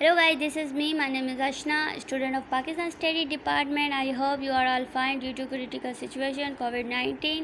Hello guys, this is me. My name is Ashna, student of Pakistan Study Department. I hope you are all fine due to critical situation COVID-19.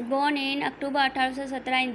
born in October 1817 in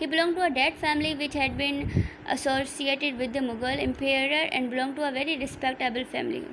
He belonged to a dead family which had been associated with the Mughal Empire and belonged to a very respectable family।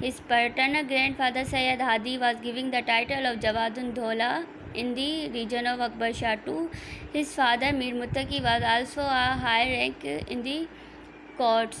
His paternal grandfather Sayyid Hadi was giving the title of Jawadun Dola in the region of Akbar Shah to his father Mir Muttaqi was also a high rank in the courts।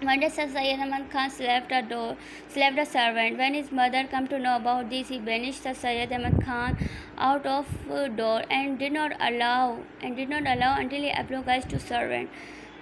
one day Sir Syed Ahmad Khan slept a servant. When his mother came to know about this, he banished Sir Syed Ahmad Khan out of door and did not allow until he apologized to servant।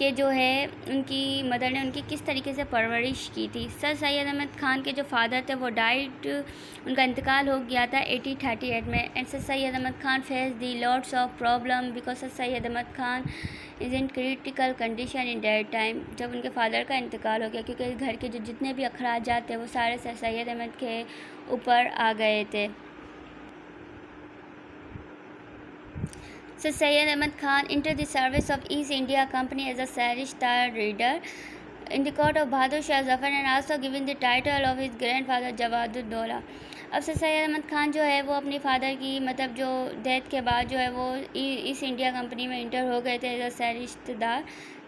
کہ جو ہے ان کی mother نے ان کی کس طریقے سے پرورش کی تھی. سر سید احمد خان کے جو فادر تھے وہ ڈائٹ، ان کا انتقال ہو گیا تھا 1838 میں. And sir Syed Ahmad Khan face the lots of problem because sir Syed Ahmad Khan is in critical condition in that time, جب ان کے فادر کا انتقال ہو گیا، کیونکہ گھر کے جو جتنے بھی اخراجات تھے وہ سارے سر سید احمد کے اوپر آ گئے تھے. Sir Syed Ahmad Khan entered the service of East India Company as a Sarishtar reader in the court of Bahadur Shah Zafar and also given the title of his grandfather Jawad-ud-Dawla. اب سر سید احمد خان جو ہے وہ اپنی father کی مطلب جو death کے بعد جو ہے وہ ایسٹ انڈیا کمپنی میں انٹر ہو گئے تھے ایز اے سرشتدار،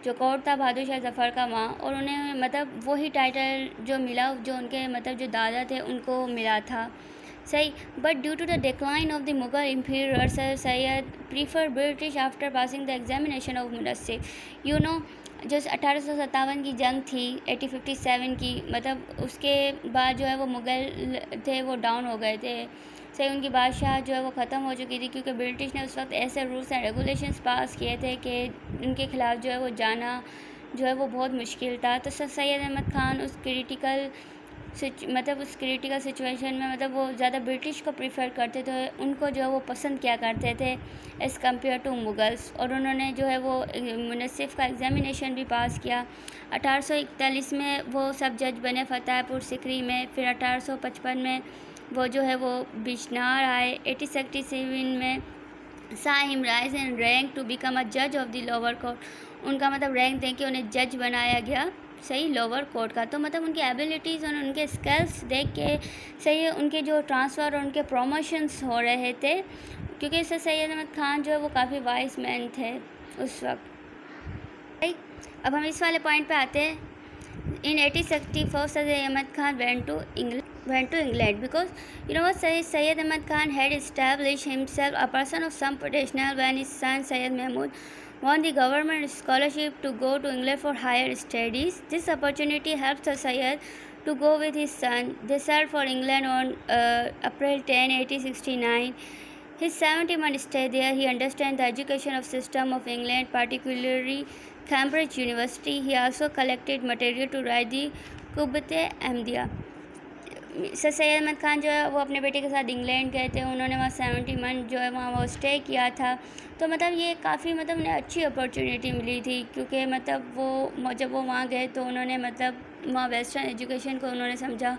جو کورٹ تھا بہادر شاہ ظفر کا وہاں، اور انہیں مطلب وہی ٹائٹل جو ملا جو ان کے مطلب جو دادا تھے ان کو ملا تھا. صحیح. But due to the decline of the Mughal emperor sir Syed prefer British after passing the examination of منصف. جو 1857 کی جنگ تھی 1857 کی، مطلب اس کے بعد جو ہے وہ مغل تھے وہ ڈاؤن ہو گئے تھے. صحیح. ان کی بادشاہ جو ہے وہ ختم ہو چکی تھی، کیونکہ برٹش نے اس وقت ایسے رولس اینڈ ریگولیشنس پاس کیے تھے کہ ان کے خلاف جو ہے وہ جانا جو ہے وہ بہت مشکل تھا. تو سر سید احمد خان اس کریٹیکل سچویشن میں مطلب وہ زیادہ برٹش کو پریفر کرتے تھے، ان کو جو ہے وہ پسند کیا کرتے تھے ایز کمپیئر ٹو مغلس. اور انہوں نے جو ہے وہ منصف کا ایگزامینیشن بھی پاس کیا. 1841 میں وہ سب جج بنے فتح پور سکری میں. پھر 1855 میں وہ جو ہے وہ بجنور آئے. 1867 میں saw him rise in rank to become a judge of the lower court. ان کا مطلب رینک دے کے انہیں جج بنایا گیا. صحیح. لوور کورٹ کا. تو مطلب ان کی ایبیلٹیز اور ان کے اسکلس دیکھ کے صحیح ان کے جو ٹرانسفر اور ان کے پروموشنس ہو رہے تھے، کیونکہ سر سید احمد خان جو ہے وہ کافی وائس مین تھے اس وقت. صحیح. اب ہم اس والے پوائنٹ پہ آتے ہیں. In 1864 Sir Ahmad Khan went to England because what Syed Ahmad Khan had established himself a person of some potential when his son Syed Mahmud won the government scholarship to go to England for higher studies. This opportunity helped Sir Syed to go with his son. They sailed for England on April 10, 1869. His 70-month stay there, he understood the education system of England, particularly Cambridge University. He also collected material to write the Qubbat-e-Ahmadiyya. سر سید احمد خان جو ہے وہ اپنے بیٹے کے ساتھ England گئے تھے. انہوں نے وہاں 70 منتھ جو ہے وہاں وہ اسٹے کیا تھا. تو مطلب یہ کافی مطلب انہیں اچھی اپرچونیٹی ملی تھی، کیونکہ مطلب وہ جب وہ وہاں گئے تو انہوں نے مطلب وہاں ویسٹرن ایجوکیشن کو انہوں نے سمجھا،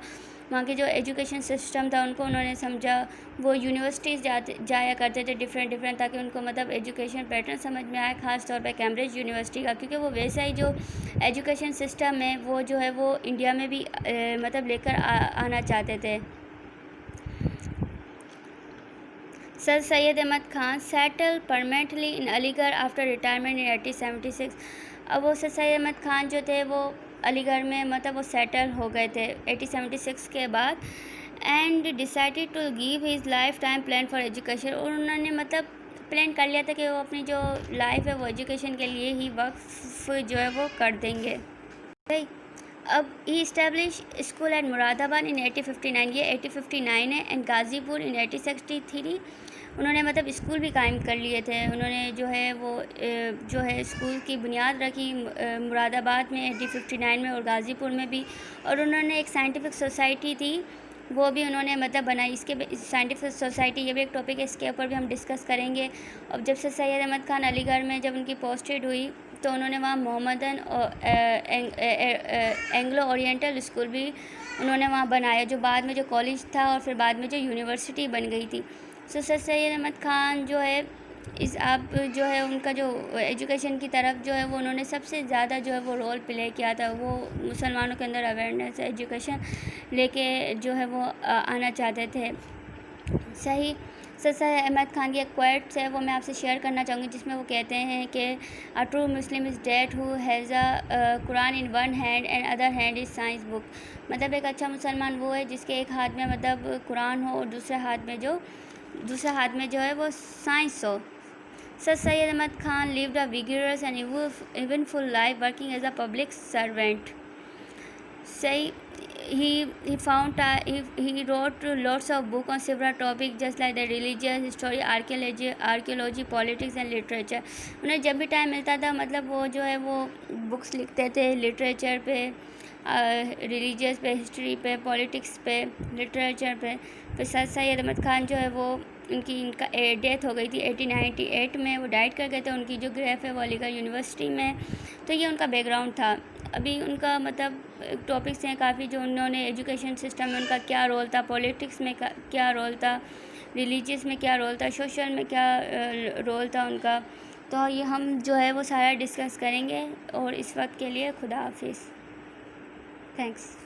وہاں کے جو ایجوکیشن سسٹم تھا ان کو انہوں نے سمجھا. وہ یونیورسٹیز جایا کرتے تھے ڈفرینٹ تاکہ ان کو مطلب ایجوکیشن پیٹرن سمجھ میں آئے، خاص طور پہ کیمبرج یونیورسٹی کا، کیونکہ وہ ویسا ہی جو ایجوکیشن سسٹم ہے وہ جو ہے وہ انڈیا میں بھی مطلب لے کر آنا چاہتے تھے. سر سید احمد خان سیٹل پرماننٹلی ان علی گڑھ آفٹر ریٹائرمنٹ ان 1876. اب وہ سر سید احمد خان جو تھے وہ علی گڑھ میں مطلب وہ سیٹل ہو گئے تھے 1876 کے بعد. And decided to give his lifetime plan for education. اور انہوں نے مطلب پلان کر لیا تھا کہ وہ اپنی جو لائف ہے وہ ایجوکیشن کے لیے ہی وقف جو ہے وہ کر دیں گے. اب ہی اسٹیبلش اسکول ایٹ مراد آباد ان 1859. یہ 1859 ہے. اینڈ غازی پور ان 1863. انہوں نے مطلب اسکول بھی قائم کر لیے تھے. انہوں نے جو ہے وہ جو ہے اسکول کی بنیاد رکھی مراد آباد میں 1859 میں اور غازی پور میں بھی. اور انہوں نے ایک سائنٹیفک سوسائٹی تھی وہ بھی انہوں نے مطلب بنائی. اس کے سائنٹیفک سوسائٹی یہ بھی ایک ٹاپک ہے، اس کے اوپر بھی ہم ڈسکس کریں گے. اب جب سے سید احمد خان علی گڑھ میں جب ان کی پوسٹڈ ہوئی تو انہوں نے وہاں محمدن اینگلو اورینٹل اسکول بھی انہوں نے وہاں بنایا، جو بعد میں جو کالج تھا اور پھر بعد میں جو یونیورسٹی بن گئی تھی. سر سید احمد خان جو ہے اب جو ہے ان کا جو ایجوکیشن کی طرف جو ہے وہ انہوں نے سب سے زیادہ جو ہے وہ رول پلے کیا تھا. وہ مسلمانوں کے اندر اویئرنیس ایجوکیشن لے کے جو ہے وہ آنا چاہتے تھے. صحیح. سر سید احمد خان کی ایک کویٹس ہے وہ میں آپ سے شیئر کرنا چاہوں گی، جس میں وہ کہتے ہیں کہ a true Muslim is that who has a Quran in one hand and other hand is science book. مطلب ایک اچھا مسلمان وہ ہے جس کے ایک ہاتھ میں مطلب قرآن ہو اور دوسرے ہاتھ میں جو ہے وہ سائنس ہو. Sir Syed Ahmad Khan lived a vigorous and eventful life working as a public servant. صحیح. he wrote lots of books on several topics just like the religious, history, archaeology, politics and literature. انہیں جب بھی ٹائم ملتا تھا مطلب وہ جو ہے وہ بکس لکھتے تھے لٹریچر پہ، ریلیجیس پہ، ہسٹری پہ، پولیٹکس پہ، لٹریچر پہ. پھر سر سید احمد خان جو ہے وہ ان کا ڈیتھ ہو گئی تھی 1898 میں، وہ ڈائٹ کر گئے تھے. ان کی جو گریف ہے وہ علی گڑھ یونیورسٹی میں. تو یہ ان کا بیک گراؤنڈ تھا. ابھی ان کا مطلب ٹاپکس ہیں کافی جو انہوں نے ایجوکیشن سسٹم میں ان کا کیا رول تھا، پولیٹکس میں کیا رول تھا، ریلیجیس میں کیا رول تھا، سوشل میں کیا رول تھا ان کا. تو یہ ہم جو ہے وہ سارا ڈسکس کریں گے. اور اس وقت کے لیے خدا حافظ. تھینکس.